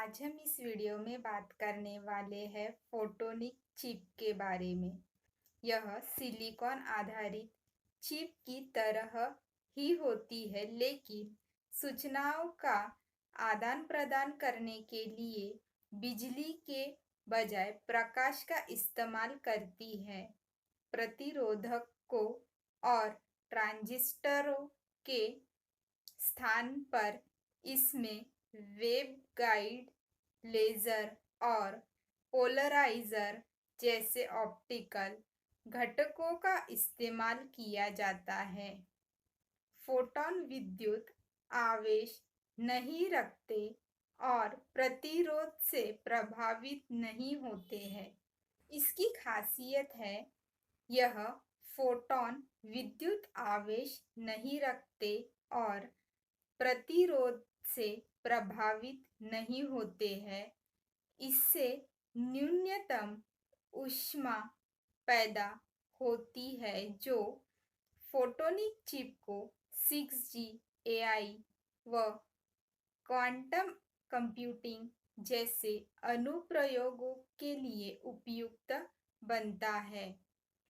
आज हम इस वीडियो में बात करने वाले हैं फोटोनिक चिप के बारे में। यह सिलिकॉन आधारित चिप की तरह ही होती है, लेकिन सूचनाओं का आदान प्रदान करने के लिए बिजली के बजाय प्रकाश का इस्तेमाल करती है। प्रतिरोधकों और ट्रांजिस्टरों के स्थान पर इसमें वेवगाइड, लेज़र और पोलराइज़र जैसे ऑप्टिकल घटकों का इस्तेमाल किया जाता है। फोटॉन विद्युत आवेश नहीं रखते और प्रतिरोध से प्रभावित नहीं होते हैं। इसकी खासियत है, यह फोटॉन विद्युत आवेश नहीं रखते और प्रतिरोध से प्रभावित नहीं होते हैं। इससे न्यूनतम ऊष्मा पैदा होती है जो फोटोनिक चिप को 6G AI व क्वांटम कंप्यूटिंग जैसे अनुप्रयोगों के लिए उपयुक्त बनता है।